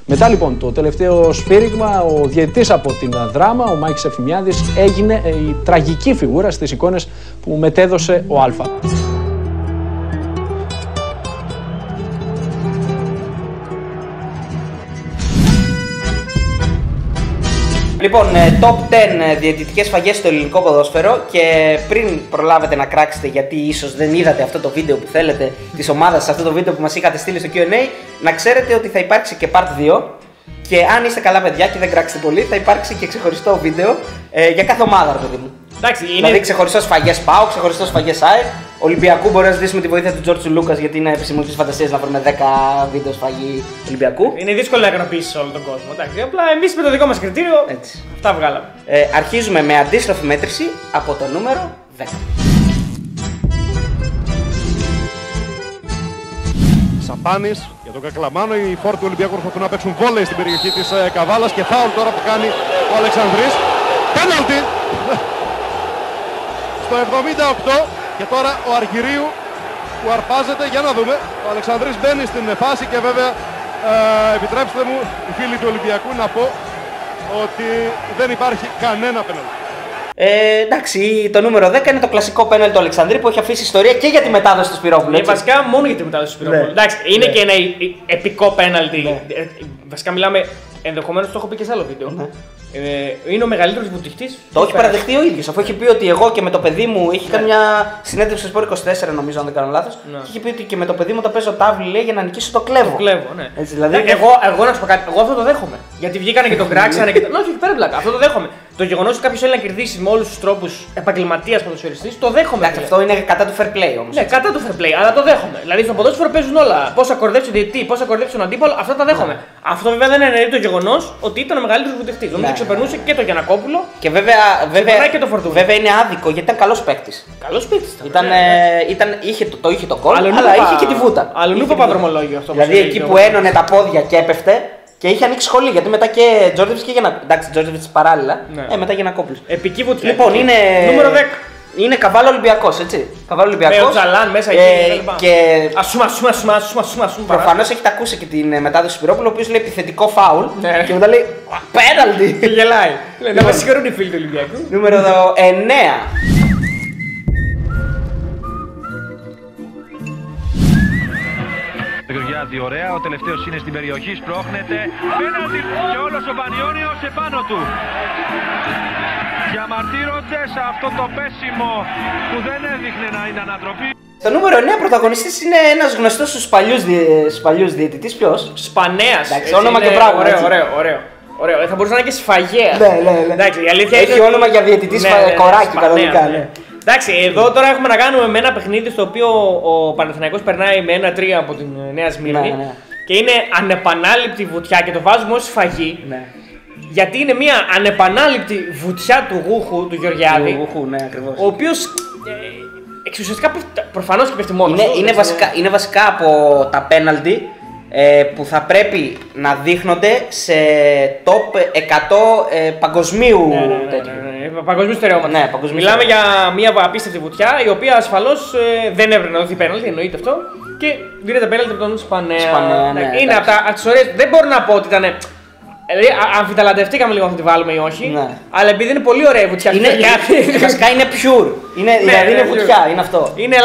Μετά λοιπόν το τελευταίο σφύριγμα, ο διαιτητής από την Δράμα, ο Μάκης Ευθυμιάδης, έγινε η τραγική φιγούρα στις εικόνες που μετέδωσε ο Αλφα. Λοιπόν, top 10 διαιτητικές σφαγές στο ελληνικό ποδόσφαιρο, και πριν προλάβετε να κράξετε, γιατί ίσως δεν είδατε αυτό το βίντεο που θέλετε της ομάδας, αυτό το βίντεο που μας είχατε στείλει στο Q&A, να ξέρετε ότι θα υπάρξει και part 2, και αν είστε καλά παιδιά και δεν κράξετε πολύ, θα υπάρξει και ξεχωριστό βίντεο για κάθε ομάδα, ρε παιδί μου. Εντάξει, είναι... Δηλαδή ξεχωριστό σφαγές ΠΑΟΚ, ξεχωριστό σφαγές ΑΕΚ. Ολυμπιακού μπορεί να ζητήσουμε τη βοήθεια του Τζόρτζου Λούκας, γιατί είναι επιστημονικής φαντασίας να βρούμε 10 βίντεο σφαγή Ολυμπιακού. Είναι δύσκολο να ικανοποιήσει όλο τον κόσμο. Εντάξει, απλά εμείς με το δικό μας κριτήριο αυτά βγάλαμε. Αρχίζουμε με αντίστροφη μέτρηση από το νούμερο 10. Σαπάνης για τον Κακλαμάνο. Οι φόρ του Ολυμπιακού προσπαθούν να παίξουν βόλεϊ στην περιοχή της Καβάλας, και φάουλ τώρα που κάνει ο Αλεξανδρής. Πέναλτι στο 78, και τώρα ο Αργυρίου που αρπάζεται. Για να δούμε, ο Αλεξανδρής μπαίνει στην φάση, και βέβαια επιτρέψτε μου, οι φίλοι του Ολυμπιακού, να πω ότι δεν υπάρχει κανένα πέναλτι. Εντάξει, το νούμερο 10 είναι το κλασικό πέναλτι του Αλεξανδρή που έχει αφήσει ιστορία και για τη μετάδοση του Σπυρόπουλου. Βασικά μόνο για τη μετάδοση του Σπυρόπουλου. Εντάξει, είναι και ένα επικό πέναλτι. Βασικά μιλάμε, ενδεχομένως το έχω πει και σε άλλο βίντεο. Είναι ο μεγαλύτερος βουτυχτής. Το έχει παραδεχτεί ο ίδιος, αφού έχει πει ότι εγώ και με το παιδί μου. Είχε κάνει μια συνέντευξη στο Sport 24, νομίζω, αν δεν κάνω λάθος. Και είχε πει ότι και με το παιδί μου τα παίζω τάβλη, λέει, για να νικήσω το κλέβο. Το κλέβο, ναι. Έτσι, δηλαδή... εγώ να σου πω κάτι, εγώ αυτό το δέχομαι. Γιατί βγήκανε και τον κράξανε και. Όχι, πέρα πλάκα, αυτό το δέχομαι. Το γεγονός ότι κάποιος θέλει να κερδίσει με όλους τους τρόπους επαγγελματίας ποδοσφαιριστής, το δέχομαι. Εντάξει, αυτό είναι κατά του fair play όμως. Ναι, κατά του fair play, αλλά το δέχομαι. Δηλαδή στο ποδόσφαιρο παίζουν όλα. Πώς θα κορδέψει ο διαιτητή, πώς θα κορδέψει τον αντίπαλο, αυτά τα δέχομαι. Αυτό βέβαια δεν είναι το γεγονός ότι ήταν ο μεγαλύτερος βουτυχτής. Νομίζω ότι ξεπερνούσε και τον Γιαννακόπουλο. Και βέβαια, και το Φορτούνι. βέβαια είναι άδικο, γιατί ήταν καλός παίκτης. Καλός παίκτης. Είχε το κόλ, αλλά είχε και τη βούτα. Αλλού παπαδρομολόγιο αυτό. Δηλαδή εκεί που ένωνε τα πόδια και έπεφτε. Και είχε ανοίξει σχολή, γιατί μετά και Τζόρτζεβιτς και Γιαννακόπουλος. Εντάξει, Τζόρτζεβιτς παράλληλα. Ναι. Μετά Γιαννακόπουλος. Επική βουτιά. Λοιπόν, είναι. Νούμερο 10. Είναι Καβάλο Ολυμπιακός, έτσι. Καβάλο Ολυμπιακός. Με ο Τζαλάν μέσα και. Ασούμε. Προφανώς έχετε ακούσει και την μετάδοση του Σπυρόπουλου, ο οποίος λέει επιθετικό φάουλ. Και μετά λέει πέναλτι. Και γελάει. Να με συγχωρούν οι φίλοι του Ολυμπιακού. Νούμερο 9. Γεωργιάδη, ωραία, ο τελευταίος είναι στην περιοχή, σπρώχνεται, πέναλτι και όλος ο Πανιώνιος επάνω του. Διαμαρτύρονται σε αυτό το πέσιμο που δεν έδειχνε να είναι ανατροπή. Το νούμερο 9 πρωταγωνιστής είναι ένας γνωστός στους παλιούς διαιτητής, ποιος? Σπανέας. Εντάξει, όνομα και πράγμα. Ωραίο. Θα μπορούσε να είναι και Σφαγέα. Ναι. Εντάξει, η αλήθεια έχει όνομα για διαιτητής κοράκι κανονικά. Εντάξει, εδώ τώρα έχουμε να κάνουμε με ένα παιχνίδι στο οποίο ο Παναθηναϊκός περνάει με 1-3 από την Νέα Σμύρνη. Ναι. Και είναι ανεπανάληπτη βουτιά και το βάζουμε ως σφαγή. Ναι. Γιατί είναι μια ανεπανάληπτη βουτιά του Γούχου, του Γεωργιάδη. Ναι, ακριβώς. Ο οποίος εξουσιαστικά προφανώς και πέφτει μόνος του. Είναι βασικά από τα πέναλτι που θα πρέπει να δείχνονται σε top 100 παγκοσμίου παγκοσμίου στερεώματος. Ναι, μιλάμε για μια απίστευτη βουτιά, η οποία ασφαλώς δεν έπρεπε να δοθεί πέναλτι, εννοείται αυτό. Και δίνεται πέναλτι από τον Σπανέα. Είναι από τις ωραίες. Δεν μπορώ να πω ότι ήταν. Δηλαδή, αμφιταλαντευτήκαμε λίγο αν τη βάλουμε ή όχι. Ναι. Αλλά επειδή είναι πολύ ωραία η βουτιά. Βασικά είναι pure. Δηλαδή είναι βουτιά, είναι αυτό. Είναι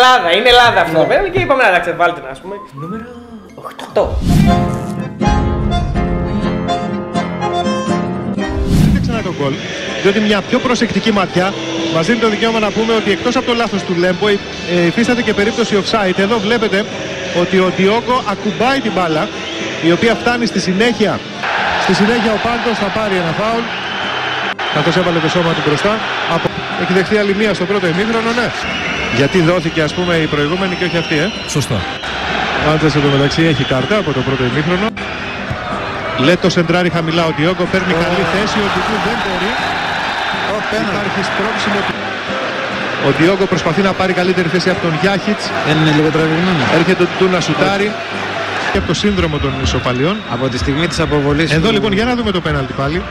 Ελλάδα αυτό το πέναλτι και είπαμε να βάλτε να πούμε. Νούμερο 8. Το γκολ, διότι μια πιο προσεκτική ματιά μας δίνει το δικαίωμα να πούμε ότι εκτός από το λάθος του Λέμπο υφίσταται και περίπτωση offside. Εδώ βλέπετε ότι ο Ντιόγκο ακουμπάει την μπάλα, η οποία φτάνει στη συνέχεια. Στη συνέχεια ο Πάντος θα πάρει ένα φάουλ, καθώς έβαλε το σώμα του μπροστά. Έχει δεχθεί άλλη μία στο πρώτο ημίχρονο, ναι. Γιατί δόθηκε ας πούμε η προηγούμενη και όχι αυτή, Σωστά. Ο Άντζας εδώ μεταξύ έχει κάρτα από το πρώτο ημίχρονο. Λέτο σεντράρει χαμηλά, ο Ντιόγκο παίρνει καλή θέση, ο Ντιόγκο δεν μπορεί. Υπάρχει σπρώξιμο. Ο Ντιόγκο προσπαθεί να πάρει καλύτερη θέση από τον Γιάχιτς. Δεν είναι λίγο τραβηγμένο. Έρχεται του να σουτάρει και από το σύνδρομο των ισοπαλιών. Από τη στιγμή της αποβολής. Εδώ λοιπόν για να δούμε το πέναλτι πάλι.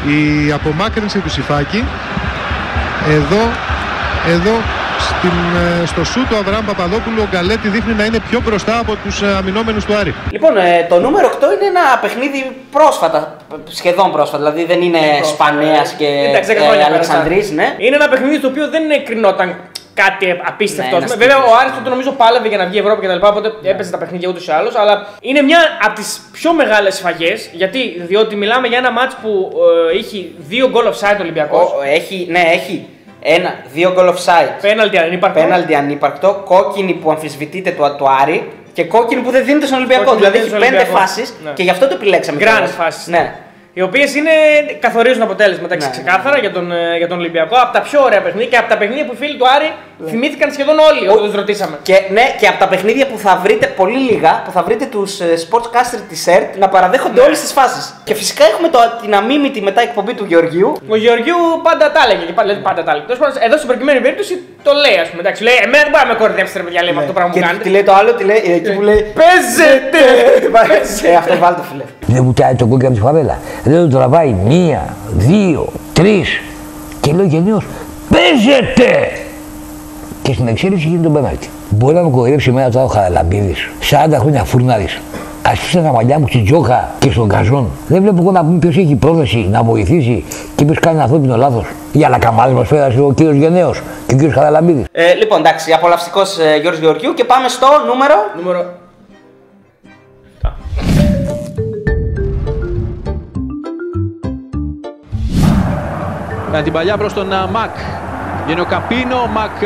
Η απομάκρυνση του Σιφάκη. Εδώ στο σούτ του Αβραάμ Παπαδόπουλου ο Γκαλέτη δείχνει να είναι πιο μπροστά από τους αμυνόμενους του Άρη. Λοιπόν, το νούμερο 8 είναι ένα παιχνίδι πρόσφατα, σχεδόν πρόσφατα, δηλαδή δεν είναι Σπανέας και Αλεξανδρής. Ναι. Είναι ένα παιχνίδι στο οποίο δεν κρινόταν κάτι απίστευτο. Ναι, βέβαια, ο Άρης το νομίζω πάλευε για να βγει Ευρώπη κτλ. Οπότε έπαιζε τα παιχνίδια ούτως ή άλλως. Αλλά είναι μια από τις πιο μεγάλες σφαγές. Διότι μιλάμε για ένα μάτς που έχει 2 goal offside Ολυμπιακός. Έχει 2 goal offside. Πέναλτι ανύπαρκτο. Κόκκινη που αμφισβητείται του Άρη. Και κόκκινη που δεν δίνεται στον Ολυμπιακό. Δηλαδή έχει 5 φάσεις και γι' αυτό το επιλέξαμε. Γκράνες φάσεις. Ναι. Οι οποίες καθορίζουν αποτέλεσμα εντάξει, ξεκάθαρα για τον Ολυμπιακό. Από τα πιο ωραία παιχνίδια και από τα παιχνίδια που οι φίλοι του Άρη θυμήθηκαν σχεδόν όλοι όταν τους ρωτήσαμε. Και από τα παιχνίδια που θα βρείτε πολύ λίγα, που θα βρείτε τους sportscaster της ΕΡΤ να παραδέχονται όλες τις φάσεις. Και φυσικά έχουμε την αμίμητη μετά εκπομπή του Γεωργίου. Ο Γεωργίου πάντα τα έλεγε. Εδώ στην προκειμένη περίπτωση το λέει, ας πούμε. Εντάξει, λέει, εμένα δεν μπορεί να με κορυδέψετε, παιδιά, λέει αυτό το πράγμα που κάνετε. Τι λέει το άλλο, εκεί που λέει παίζετε! Αυτό βάλτε, φίλε. Δεν βουτάει το κόκκι από τη φαβέλα. Δεν το τραβάει 1, 2, 3 και λέω γενναίος παίζετε! Και στην εξέλιξη γίνεται το πέναλτι. Μπορεί να με κορυδέψει εμένα τώρα ο Χαραλαμπίδης, 40 χρόνια φουρνάρης. Αστήσα τα μαλλιά μου στην Τζόχα και στον Καζόν. Δεν βλέπω εγώ να πούμε ποιος έχει πρόθεση να βοηθήσει και ποιος κάνει ανθρώπινο λάθος. Για να καμάδες μας πέρασε ο κύριος Γενναίος και ο κύριος Χαραλαμπίδης. Λοιπόν, εντάξει, απολαυστικός Γιώργος Γεωργίου και πάμε στο νούμερο. Με την παλιά προς τον Μακ. Βγαίνει ο Καπίνο, ο Μακ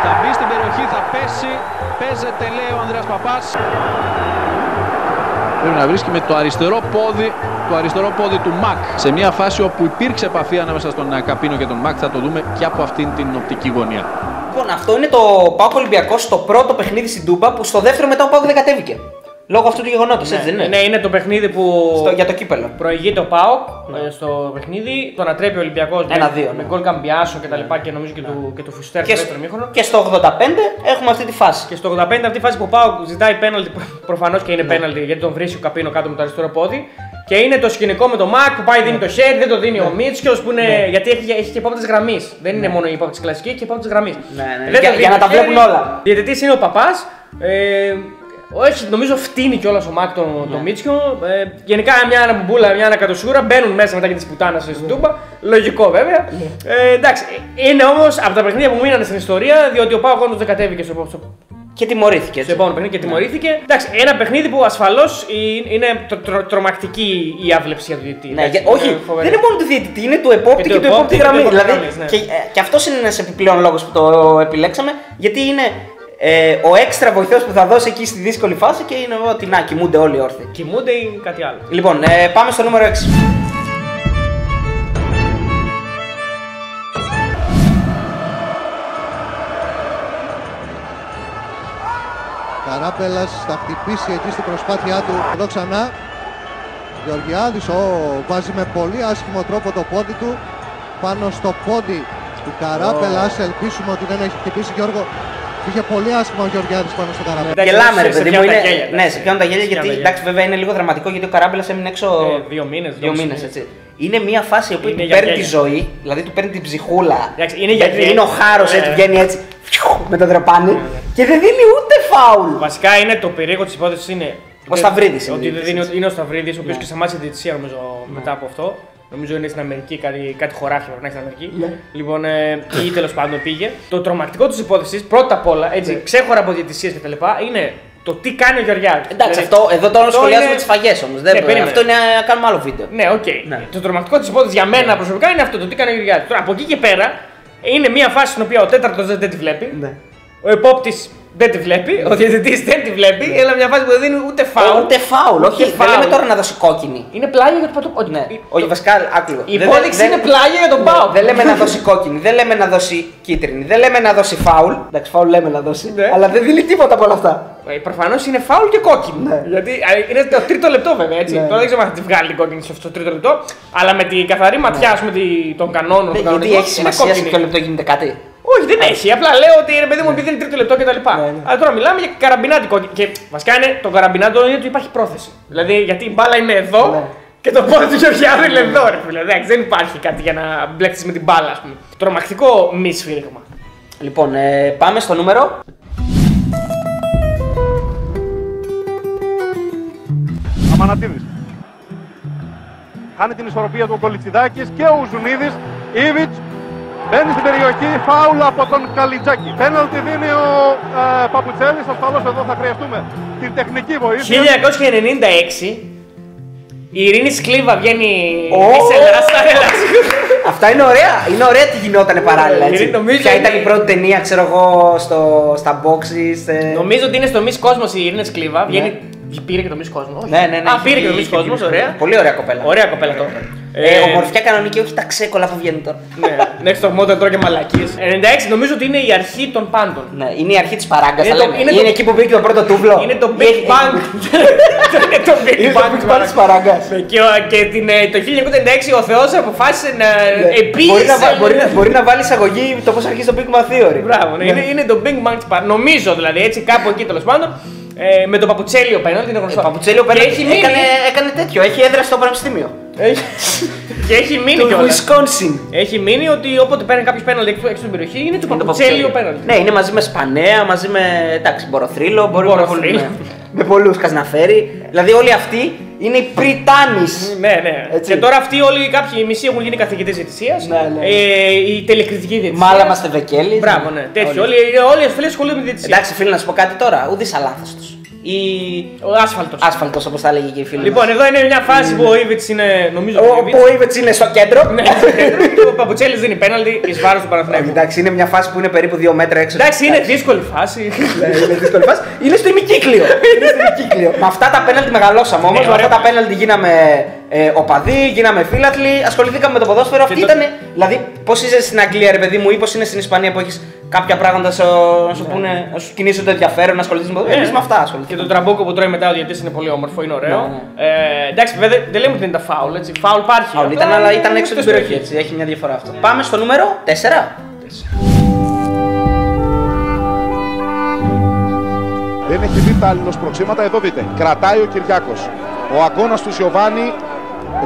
θα μπει στην περιοχή, θα πέσει. Παίζεται, λέει ο Ανδρέας Παπάς. Πρέπει να βρίσκει με το αριστερό πόδι του Μακ. Σε μια φάση όπου υπήρξε επαφή ανάμεσα στον Καπίνο και τον Μακ, θα το δούμε και από αυτήν την οπτική γωνία. Λοιπόν, αυτό είναι το ΠΑΟΚ Ολυμπιακός στο πρώτο παιχνίδι στην Τούμπα, που στο δεύτερο μετά ο ΠΑΟΚ δεν κατέβηκε. Λόγω αυτού του γεγονότος, έτσι δεν είναι? Ναι, είναι το παιχνίδι που. Για το κύπελο. Προηγείται ο ΠΑΟΚ στο παιχνίδι, το ανατρέπει ο Ολυμπιακός με γκολ Καμπιάσο και νομίζω και του Φουστέρ στο δεύτερο μήχρονο. Και στο 85 έχουμε αυτή τη φάση. Και στο 85 αυτή τη φάση που ο ΠΑΟΚ ζητάει πέναλτι, προφανώς και είναι πέναλτι γιατί τον βρίσκει ο Καπίνο κάτω με το αριστερό πόδι. Και είναι το σκηνικό με τον Μακ που πάει δίνει το χέρι, δεν το δίνει ο Μίτσκιος που είναι. Γιατί έχει και υπόπτες γραμμής. Δεν είναι μόνο η υπόπτες κλασική, έχει και υπόπτες γραμμής. Για να τα βλέπουν όλα. Διαιτητής είναι ο Παπάς. Όχι, νομίζω φτύνει κιόλας ο Μακ τον Μίτσιο. Γενικά μια αναμπουμπούλα, μια ανακατοσούρα μπαίνουν μέσα μετά και τη πουτάνα στην Τούμπα. Λογικό βέβαια. Εντάξει, είναι όμως από τα παιχνίδια που μείνανε στην ιστορία, διότι ο Πάοκ όντως δεν κατέβηκε στο επόμενο. Και τιμωρήθηκε. Στο επόμενο παιχνίδι και τιμωρήθηκε. Εντάξει, ένα παιχνίδι που ασφαλώς είναι τρομακτική η άβλεψη για τον διαιτητή. Όχι, δεν είναι μόνο του διαιτητή, είναι του επόπτη και του επόπτη γραμμή. Δηλαδή, και αυτός είναι ένας επιπλέον λόγος που το επιλέξαμε, γιατί είναι. Ο έξτρα βοηθός που θα δώσει εκεί στη δύσκολη φάση και είναι ότι να κοιμούνται όλοι όρθιοι. Κοιμούνται ή κάτι άλλο. Λοιπόν, πάμε στο νούμερο 6. Καράπελας θα χτυπήσει εκεί στην προσπάθειά του. Εδώ ξανά Γεωργιάδης βάζει με πολύ άσχημο τρόπο το πόδι του πάνω στο πόδι του Καράπελα. Ας ελπίσουμε ότι δεν έχει χτυπήσει, Γιώργο. Είχε πολύ άσχημα ο Γεωργιάδης πάνω στο Καράμπελα. Γελάμε, ρε παιδί μου. Ναι, σε πιάνουν τα γέλια γιατί εντάξει, βέβαια είναι λίγο δραματικό γιατί ο Καράμπελας έμεινε έξω 2 μήνες. Έτσι. Είναι μια φάση που του παίρνει τη ζωή, δηλαδή του παίρνει την ψυχούλα. Γιατί είναι ο χάρος, έτσι βγαίνει έτσι με το τραπάνι και δεν δίνει ούτε φάουλ. Βασικά είναι το περίεργο της υπόθεσης είναι. Ο Σταυρίδης. Ότι δεν δίνει, είναι ο Σταυρίδης, ο οποίος και σταμάτησε τη διαιτησία νομίζω μετά από αυτό. Νομίζω είναι στην Αμερική, κάτι χωράφι πρέπει να έχει στην Αμερική. Λοιπόν, ή τέλος πάντων πήγε. Το τρομακτικό της υπόθεσης, πρώτα απ' όλα, έτσι, ξέχωρα από διαιτησίες κτλ., είναι το τι κάνει ο Γεωργιάδης. Εντάξει, εδώ τώρα σχολιάζουμε τις φαγές όμως. Αυτό είναι να κάνουμε άλλο βίντεο. Ναι, οκ. Το τρομακτικό της υπόθεσης για μένα προσωπικά είναι αυτό, το τι κάνει ο Γεωργιάδης. Τώρα από εκεί και πέρα είναι μια φάση στην οποία ο τέταρτος δεν τη βλέπει. Ο επόπτης δεν τη βλέπει, ο διαιτητής δεν τη βλέπει, αλλά μια φάση που δεν δίνει ούτε φάουλ. Ούτε φάουλ, όχι. Δεν λέμε τώρα να δώσει κόκκινη. Είναι πλάγιο για τον Πάοκ. Όχι, βασικά, άκουγα. Η υπόδειξη είναι πλάγιο για τον Πάοκ. Δεν λέμε να δώσει κόκκινη, δεν λέμε να δώσει κίτρινη, δεν λέμε να δώσει φάουλ. Εντάξει, φάουλ λέμε να δώσει, αλλά δεν δίνει τίποτα από όλα αυτά. Προφανώς είναι φάουλ και κόκκινη. Γιατί είναι το τρίτο λεπτό βέβαια. Έτσι. Τώρα δεν ξέρω αν θα τη βγάλει την κόκκινη στο τρίτο λεπτό, αλλά με την καθαρή ματιά των κανόνων. Γιατί έχει σημασία σε ποιο λεπτό γίνεται κάτι. Όχι, δεν έχει. Απλά λέω ότι ρε παιδί μου επειδή είναι τρίτο λεπτό κτλ. Αλλά τώρα μιλάμε για καραμπινάτη κόκκινη. Και βασικά είναι το καραμπινάτη είναι ότι υπάρχει πρόθεση. Δηλαδή γιατί η μπάλα είναι εδώ και το πόδι του Γεωργιάδη είναι εδώ. Ρε φίλε. Δεν υπάρχει κάτι για να μπλέξει με την μπάλα, α πούμε. Τρομακτικό μη σφύριγμα. Λοιπόν, πάμε στο νούμερο. Αμανατίδης. Χάνει την ισορροπία του ο Κολιτσιδάκης και ο Ουζουνίδης. Ήβιτς μπαίνει στην περιοχή, φάουλ από τον Καλιτζάκη. Πέναλτι δίνει ο Παπουτσέλης, ασφαλώς εδώ θα χρειαστούμε την τεχνική βοήθεια. 1996 η Ειρήνη Σκλίβα βγαίνει Αυτά είναι ωραία, είναι ωραία τι γινότανε παράλληλα, έτσι. Ποια ήταν η πρώτη ταινία, ξέρω εγώ, στα boxes. Νομίζω ότι είναι στο Miss Cosmos η Ειρήνη Σκλίβα, βγαίνει. Πήρε και το Miss Cosmos. Ναι. Πήρε και το Miss Cosmos, ωραία. Πολύ ωραία κοπέλα. Ωραία κοπέλα τώρα. Ομορφιά κανονική, όχι τα ξέκολα που βγαίνουν τώρα. Ναι, στο μόντο τρώω και μαλακίες. 96 νομίζω ότι είναι η αρχή των πάντων. Ναι, είναι η αρχή της παράγκας. Είναι εκεί που μπήκε το πρώτο τούβλο. Είναι το Big Bang. Είναι το Big Bang της παράγκας. Και το 1996 ο Θεός αποφάσισε να επίσης. Μπορεί να βάλει εισαγωγή το πώς αρχίζει το Big Bang Theory. Μπράβο, είναι το Big Bang της παράγκας. Νομίζω δηλαδή έτσι κάπου εκεί τέλος πάντων. Με το Παπουτσέλιο πέναλτι είναι γνωστό. Παπουτσέλιο πέναλτι έκανε τέτοιο, έχει έδρα στο πανεπιστήμιο. Και έχει μείνει κιόλας. Wisconsin. Έχει μείνει ότι όποτε παίρνει κάποιο πέναλτι έξω στην περιοχή είναι το Παπουτσέλιο πέναλτι. Ναι, είναι μαζί με Σπανέα, μαζί με Μποροθρύλο, μπορεί με πολλούς Κασναφέρη. Δηλαδή όλοι αυτοί είναι οι Πριτάνης. Ναι. Και τώρα αυτοί όλοι κάποιοι μισοί έχουν γίνει καθηγητές διαιτησίας. Η τελεκριτική διαιτησία. Μάλα μας Τεβεκέλης. Μπράβο, ναι. Τέτοιοι. Όλοι οι φίλοι ασχολούνται με τη διαιτησία. Εντάξει, φίλοι, να σου πω κάτι τώρα. Ούτε σαν λάθος τους. Ο άσφαλτος. Άσφαλτος, όπως τα έλεγε και η φίλη. Λοιπόν, εδώ είναι μια φάση που ο Ήβιτς είναι. Νομίζω ο Ήβιτς είναι στο κέντρο. Ναι, στο κέντρο. Και ο Παπουτσέλης δίνει πέναλτι εις βάρος του Παναθηναϊκού. Εντάξει, είναι μια φάση που είναι περίπου 2 μέτρα έξω. Εντάξει, είναι δύσκολη φάση. Είναι δύσκολη φάση. Είναι στο ημικύκλιο. Με αυτά τα πέναλτι μεγαλώσαμε όμως. Με αυτά τα πέναλτι γίναμε οπαδοί, γίναμε φίλαθλοι. Ασχοληθήκαμε με το ποδόσφαιρο. Αυτή ήταν. Δηλαδή, πώς είσαι στην Αγγλία, ρε παιδί μου, ή πώς είναι στην Ισπανία που έχει κάποια πράγματα να σου κινήσουν το ενδιαφέρον, να ασχοληθεί με το ποδόσφαιρο. Εμείς με αυτά ασχοληθήκαμε. Και το τραμπούκο που τρώει μετά ο διαιτητής είναι πολύ όμορφο, είναι ωραίο. Εντάξει, βέβαια δεν λέμε ότι δεν ήταν φάουλ, έτσι. Φάουλ υπάρχει. Φάουλ ήταν, αλλά ήταν έξω από την περιοχή, έτσι. Έχει μια διαφορά αυτό. Πάμε στο νούμερο 4. Δεν έχει δει τα αλληλοσπροξήματα, εδώ δείτε. Κρατάει ο Κυριάκος. Ο αγώνας του Σιωβάνη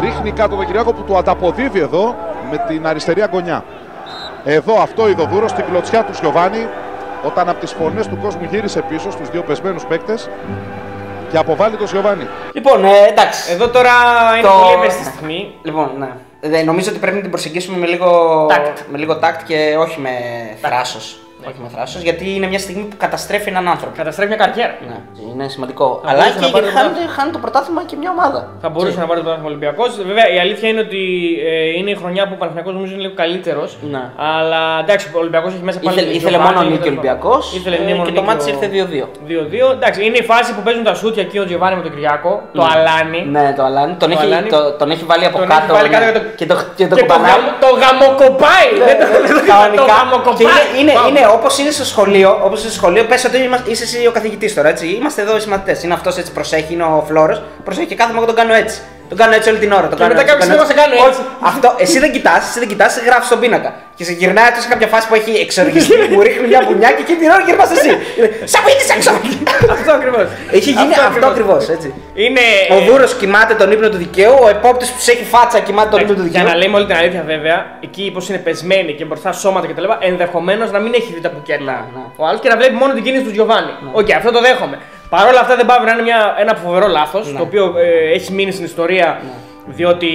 ρίχνει κάτω τον Κυριάκο που του ανταποδίδει εδώ με την αριστερή αγωνιά. Εδώ αυτό είδο δούρο στην κλωτσιά του Σιωβάνη όταν από τις φωνές του κόσμου γύρισε πίσω στους δύο πεσμένους παίκτες και αποβάλλει τον Σιωβάνη. Λοιπόν, εντάξει. Εδώ τώρα είναι πολύ ευαίσθητη στιγμή. Λοιπόν, ναι. Νομίζω ότι πρέπει να την προσεγγίσουμε με λίγο τάκτ και όχι με θράσος. Όχι με θράσος, γιατί είναι μια στιγμή που καταστρέφει έναν άνθρωπο. Καταστρέφει μια καριέρα. Ναι, είναι σημαντικό. Αλλά και γιατί χάνει το πρωτάθλημα και μια ομάδα. Θα μπορούσε να πάρει το πρωτάθλημα Ολυμπιακός. Βέβαια η αλήθεια είναι ότι είναι η χρονιά που ο Παναθηναϊκός νομίζω είναι λίγο καλύτερος. Ναι. Αλλά εντάξει, ο Ολυμπιακός έχει μέσα πάλι. Ήθελε μόνο νίκη ο Ολυμπιακός. Και το μάτι ήρθε 2-2. 2-2. Εντάξει, είναι η φάση που παίζουν τα σούτια εκεί ο Τζιοβάνι με τον Κυριάκο. Το αλάνι. Ναι, το αλάνι. Τον έχει βάλει από κάτω. Και το κουμπανάει. Το γαμοκοπάει. Είναι όπως είναι στο σχολείο, πες ότι είσαι εσύ ο καθηγητής τώρα, έτσι. Είμαστε εδώ οι μαθητές. Είναι αυτός έτσι, προσέχει, είναι ο Φλόρος. Προσέχει και κάθομαι εγώ τον κάνω έτσι. Τον κάνω έτσι όλη την ώρα. Και μετά κάποιος δεν σε κάνει έτσι. Αυτό, εσύ δεν κοιτάς, γράφεις στον πίνακα. Και σε γυρνάει έτσι σε κάποια φάση που έχει εξοργιστεί, μου ρίχνει μια μπουνιά και εκείνη την ώρα γυρνάς εσύ. Σαπίτης έξω! Αυτό ακριβώς. Έχει γίνει αυτό ακριβώς, έτσι. Ο Δούρος κοιμάται τον ύπνο του δικαίου, ο επόπτης που σε έχει φάτσα κοιμάται τον ύπνο του δικαίου. Για να λέμε όλη την αλήθεια, βέβαια, εκεί πως είναι πεσμένοι και μπροστά σώματα κτλ. Ενδεχομένως να μην έχει δει τα μπουκέτα ο άλλος και να βλέπει μόνο την κίνηση του Τζιοβάνι. Οκ, αυτό το δέχομαι. Παρ' όλα αυτά δεν πάει να είναι ένα φοβερό λάθος, το οποίο έχει μείνει στην ιστορία διότι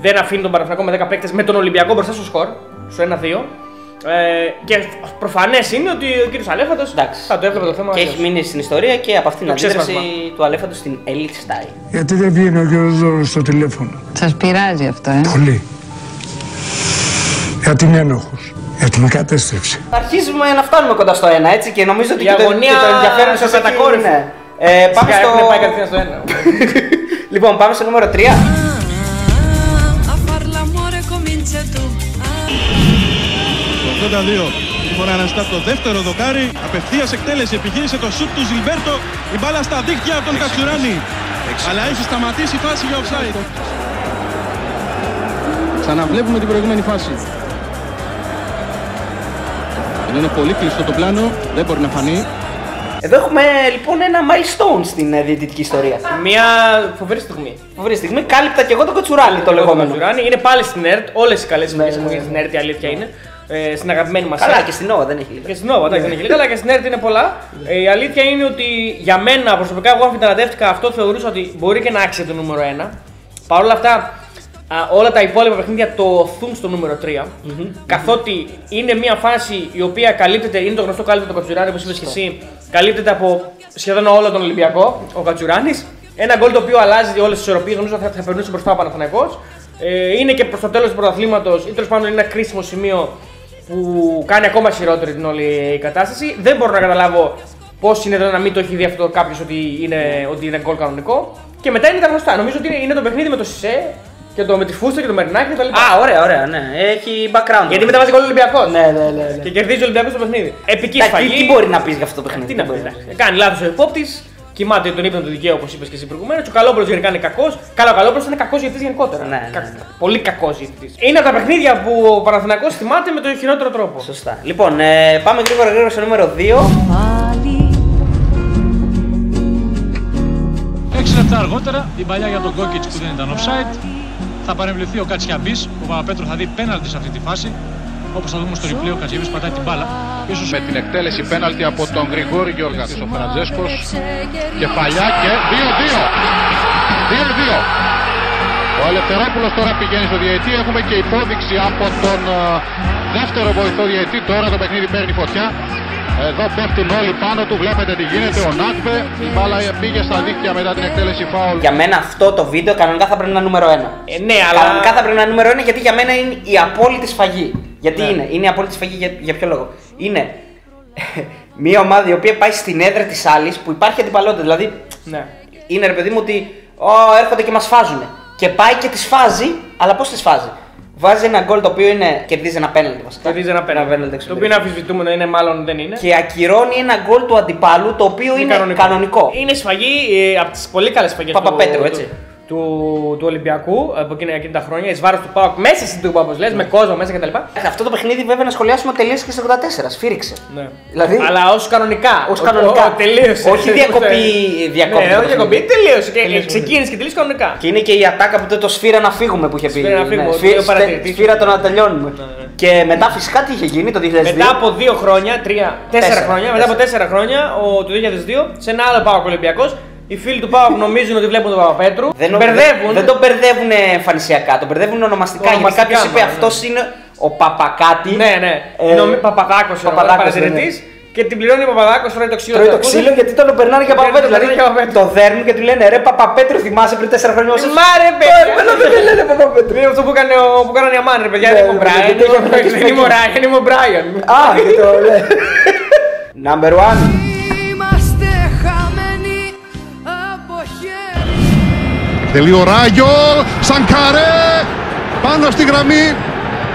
δεν αφήνει τον Παναθηναϊκό με 10 παίκτες με τον Ολυμπιακό μπροστά στο σκορ, στο 1-2. Και προφανές είναι ότι ο κύριος Αλέφαντος θα το έβλεπε το θέμα. Και έχει μείνει στην ιστορία και από αυτήν την αντίδραση του Αλέφαντος στην Elite Style. Γιατί δεν βγαίνει ο κύριος Δώρος στο τηλέφωνο? Σας πειράζει αυτό, Πολύ. Γιατί είναι ένοχος. Γιατί με κατέστρεψε. Αρχίζουμε να φτάνουμε κοντά στο 1, έτσι, και νομίζω ότι και το ενδιαφέρον σας κατακόρυφο. Πάμε στο... πάει κατευθείαν στο 1. Λοιπόν, πάμε στο νούμερο 3. Το 82 η φορά αναστά το δεύτερο δοκάρι. Απευθείας εκτέλεση, επιχείρησε το σουτ του Ζιλμπέρτο. Η μπάλα στα δίχτυα από τον Κατσουράνη. Αλλά έχει σταματήσει η φάση για offside. Ξαναβλέπουμε την προηγούμενη φάση. Εδώ είναι πολύ κλειστό το πλάνο, δεν μπορεί να φανεί. Εδώ έχουμε λοιπόν ένα milestone στην διαιτητική ιστορία. Μια φοβερή στιγμή. Φοβερή στιγμή. Κάλυπτα και εγώ τον Κοτσουράνη το λεγόμενο. Είναι πάλι στην ΕΡΤ, όλες οι καλές στιγμές μου στην ΕΡΤ, η αλήθεια είναι. στην αγαπημένη μας. Καλά, και στην Nova δεν έχει λίγα. Και στην Nova δεν έχει λίγα, αλλά και στην ΕΡΤ είναι πολλά. Η αλήθεια είναι ότι για μένα προσωπικά, εγώ αμφιταλαντεύτηκα αυτό, θεωρούσα ότι μπορεί και να άξει το νούμερο 1. Παρ' όλα αυτά, όλα τα υπόλοιπα παιχνίδια το οθούν στο νούμερο 3. Καθότι είναι μια φάση η οποία καλύπτεται, είναι το γνωστό κάλυπτο το Κατσουράνη, όπως είπες και εσύ, καλύπτεται από σχεδόν όλο τον Ολυμπιακό, ο Κατσουράνης. Ένα γκολ το οποίο αλλάζει όλες τις ισορροπίες, νομίζω θα περνούσε μπροστά ο Παναθηναϊκός. Είναι και προς το τέλος του πρωταθλήματος, ή τέλος πάντων είναι ένα κρίσιμο σημείο που κάνει ακόμα χειρότερη την όλη κατάσταση. Δεν μπορώ να καταλάβω πώς είναι να μην το έχει δει αυτό κάποιος ότι είναι γκολ κανονικό. Και μετά είναι τα γνωστά. Νομίζω ότι είναι το παιχνίδι με το Σισε και με τη Φούστα και το Μερινάκη κτλ. Ωραία, ναι. Έχει background. Γιατί μετά βάζει γκολ ο Ολυμπιακός. Ναι. Και κερδίζει ο Ολυμπιακός το παιχνίδι. Επική σφαγή. Τι μπορεί να πει για αυτό το παιχνίδι. Τι να πει. Κάνει λάθος ο υπόπτης. Κοιμάται τον ύπνο του δικαίου, όπως είπες και εσύ προηγουμένως. Ο Καλόπουλος γενικά είναι κακός. Καλά, ο Καλόπουλος είναι κακός διαιτητής γενικότερα. Ναι. Πολύ κακός διαιτητής. Είναι από τα παιχνίδια που ο Παναθηναϊκός θυμάται με τον χειρότερο τρόπο. Σωστά. Λοιπόν, πάμε γρήγορα στο νούμερο 2. 6 λεπτά αργότερα, η παλιά για τον Κόκκιτς που δεν ήταν offside. Θα παρεμβληθεί ο Κατσιαμπής. Ο Παπαπέτρου θα δει πέναλτι σε αυτή τη φάση. Όπως θα δούμε στο replay, ο Κατσιαμπής πατάει την μπάλα. Ίσως με την εκτέλεση πέναλτι από τον Γρηγόρη Γιώργας. Ο Φραντζέσκος, κεφαλιά και 2-2. 2-2. Ο Ελευθερόπουλος τώρα πηγαίνει στο διαιτή. Έχουμε και υπόδειξη από τον δεύτερο βοηθό διαιτή. Τώρα το παιχνίδι παίρνει φωτιά. Εδώ πέφτουν όλοι πάνω του, βλέπετε τι γίνεται. Ο Νάκπε, η μπάλα πήγε στα δίχτυα μετά την εκτέλεση φάουλ. Για μένα αυτό το βίντεο κανονικά θα πρέπει να είναι νούμερο 1. Ναι, αλλά. Κανονικά θα πρέπει να είναι νούμερο 1 γιατί για μένα είναι η απόλυτη σφαγή. Γιατί είναι η απόλυτη σφαγή για ποιο λόγο. Είναι μια ομάδα η οποία πάει στην έδρα της άλλης που υπάρχει αντιπαλότητα. Δηλαδή είναι ρε παιδί μου ότι έρχονται και μας φάζουν. Και πάει και τις φάζει, αλλά πώς τις φάζει. Βάζει ένα γκολ το οποίο κερδίζει ένα πέναλτι βασικά. Κερδίζει ένα πέναλτι. Το οποίο είναι αμφισβητούμενο, είναι μάλλον δεν είναι. Και ακυρώνει ένα γκολ του αντιπάλου το οποίο είναι κανονικό. Είναι σφαγή από τις πολύ καλές σφαγές Παπαπέτρου, έτσι. Του Ολυμπιακού από εκείνη τα χρόνια, εις βάρος του ΠΑΟΚ, μέσα στην Τούμπα όπως λες, με κόσμο μέσα κτλ. Αυτό το παιχνίδι βέβαια να σχολιάσουμε τελείωσε και στο 84, σφύριξε. Ναι. Δηλαδή, αλλά ως κανονικά. Ως κανονικά. Τελείωσε. Όχι διακοπή. Ναι, όχι διακοπή, τελείωσε. Ξεκίνησε και τελείωσε κανονικά. Και είναι και η ατάκα που το σφύρα να φύγουμε που είχε πει. Σφύρα το να τελειώνουμε. Και μετά φυσικά τι είχε γίνει το 2002. Μετά από 2 χρόνια, 4 χρόνια, μετά από 4 χρόνια, το 2002, σε ένα άλλο ΠΑΟΚ Ολυμπιακός. Οι φίλοι του ΠΑΟΚ νομίζουν ότι βλέπουν τον Παπαπέτρου. Δεν τον μπερδεύουν εμφανισιακά, τον μπερδεύουν ονομαστικά. Γιατί κάποιος είπε αυτός είναι ο Παπακάτη. Ναι. Παπαδάκος είναι ο παρατηρητής. Και την πληρώνει ο Παπαδάκος, τρώει το ξύλο. Τρώει το ξύλο γιατί τον περνάνε για Παπαπέτρου. Δηλαδή το δέρνουν και του λένε ρε Παπαπέτρου, θυμάσαι πριν 4 χρόνια όσο. Μάρε παιδιά! Δεν λένε Παπαπέτρου. Είναι αυτό που έκανε ο Αμάν, ρε παιδιά. Δεν είμαι ο Μπράιαν. Α, και το λέει. Number 1. Τελεί ο Ράγιο, Σανκαρέ, πάνω στη γραμμή,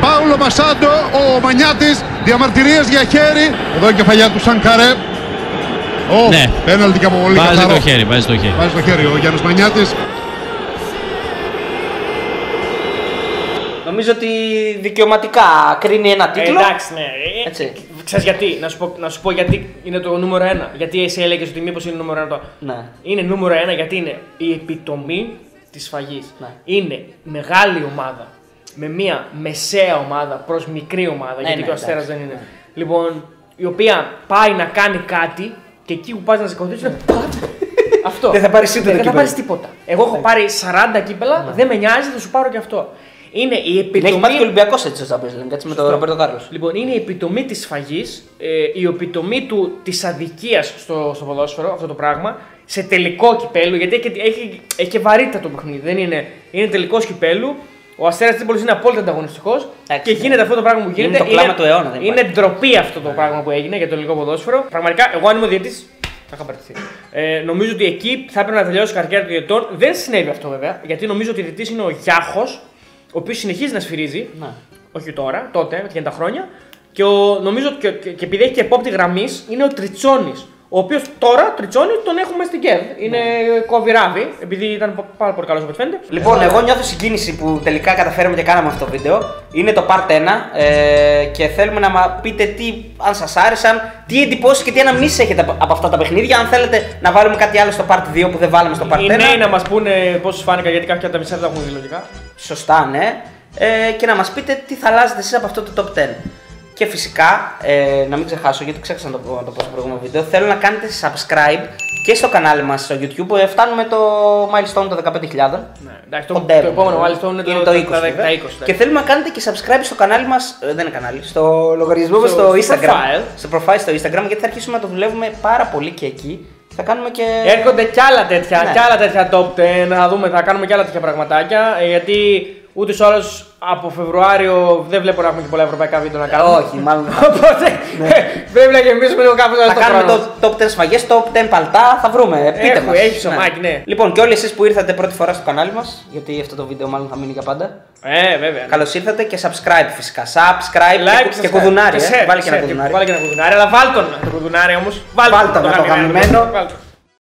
Πάουλο Μασάντο, ο Μανιάτης, διαμαρτυρίες για χέρι, εδώ η κεφαλιά του Σανκαρέ. Ναι, πέναλτι και από πολύ καθαρό. Βάζει το χέρι ο Γιάννης Μανιάτης. Νομίζω ότι δικαιωματικά κρίνει ένα τίτλο. Εντάξει, ναι. Έτσι. Ξέρεις γιατί, να σου πω γιατί είναι το νούμερο 1. Γιατί εσύ έλεγες ότι μήπως είναι νούμερο 1 το. Ναι. Είναι νούμερο 1 γιατί είναι η επιτομή της σφαγής. Ναι. Είναι μεγάλη ομάδα με μια μεσαία ομάδα προς μικρή ομάδα. Γιατί και ο Αστέρας δεν είναι. Λοιπόν, η οποία πάει να κάνει κάτι και εκεί που πας να σηκωθείς είναι αυτό. Δεν θα πάρεις τίποτα. Εγώ έχω πάρει 40 κύπελα, δεν με νοιάζει, θα σου πάρω και αυτό. Είναι η επιτομή. Έχει πάρει και ο Ολυμπιακός έτσι στο Champions League, με τον Ρομπέρτο Κάρλος. Λοιπόν, είναι η επιτομή της σφαγής, η επιτομή της αδικίας στο ποδόσφαιρο, αυτό το πράγμα, σε τελικό κυπέλου. Γιατί έχει και βαρύτητα το παιχνίδι. Δεν είναι τελικός κυπέλου. Ο Αστέρας Τρίπολης είναι απόλυτα ανταγωνιστικός και γίνεται αυτό το πράγμα που γίνεται. Είναι το κλάμα του αιώνα. Είναι ντροπή αυτό το πράγμα που έγινε για το ελληνικό ποδόσφαιρο. Πραγματικά, εγώ αν είμαι ο διαιτητής, θα είχα παραιτηθεί. Νομίζω ότι εκεί θα έπρεπε να τελειώσει η καριέρα των διαιτητών. Δεν συνέβη αυτό βέβαια, γιατί νομίζω ότι ο διαιτητής είναι ο Γιάχος, ο οποίος συνεχίζει να σφυρίζει. Όχι τώρα, τότε, για τα χρόνια. Και νομίζω και επειδή έχει και επόπτη γραμμής, είναι ο Τριτσόνης. Ο οποίος τώρα, Τριτσόνη, τον έχουμε στην ΚΕΔ. Είναι κοβιράβη, επειδή ήταν πάρα πολύ καλός όπως φαίνεται. Λοιπόν, εγώ νιώθω συγκίνηση που τελικά καταφέραμε και κάναμε αυτό το βίντεο. Είναι το Part 1 και θέλουμε να μας πείτε αν σας άρεσαν, τι εντυπώσεις και τι αναμνήσεις έχετε από αυτά τα παιχνίδια. Αν θέλετε να βάλουμε κάτι άλλο στο Part 2 που δεν βάλαμε στο Part 1. Οι νέοι να μας πούνε πώς φάνηκαν, γιατί κάποια από τα μισά δεν τα έχουν δει λογικά. Σωστά, ναι. Και να μας πείτε τι θα αλλάζετε εσείς από αυτό το Top 10. Και φυσικά, να μην ξεχάσω, γιατί ξέχασα να το πω στο προηγούμενο βίντεο, θέλω να κάνετε subscribe και στο κανάλι μας στο YouTube. Φτάνουμε το milestone των 15.000. Ναι, εντάξει, το επόμενο milestone είναι το 20. Και θέλουμε να κάνετε και subscribe στο κανάλι μας, δεν είναι κανάλι, στο λογαριασμό μας στο Instagram. Στο profile στο Instagram, γιατί θα αρχίσουμε να το δουλεύουμε πάρα πολύ και εκεί. Θα κάνουμε και... Έρχονται κι άλλα τέτοια, ναι. Κι άλλα τέτοια top 10, να δούμε, θα κάνουμε κι άλλα τέτοια πραγματάκια. Γιατί ούτε ή άλλως από Φεβρουάριο δεν βλέπω να έχουμε και πολλά ευρωπαϊκά βίντεο να κάνουμε. Όχι, μάλλον. Οπότε πρέπει να γεμίσουμε λίγο κάπου θα κάνουμε το top 10 σφαγές, top 10 παλτά, θα βρούμε. Πείτε μας. Έχει σωμάκι, ναι. Λοιπόν, και όλοι εσείς που ήρθατε πρώτη φορά στο κανάλι μας, γιατί αυτό το βίντεο μάλλον θα μείνει για πάντα. Βέβαια. Καλώς ήρθατε και subscribe φυσικά. Subscribe like και κουδουνάρι. Βάλει και ένα κουδουνάρι. Αλλά βάλ' τον το κουδουνάρι όμως. Βάλ' τον το αγαπημένο.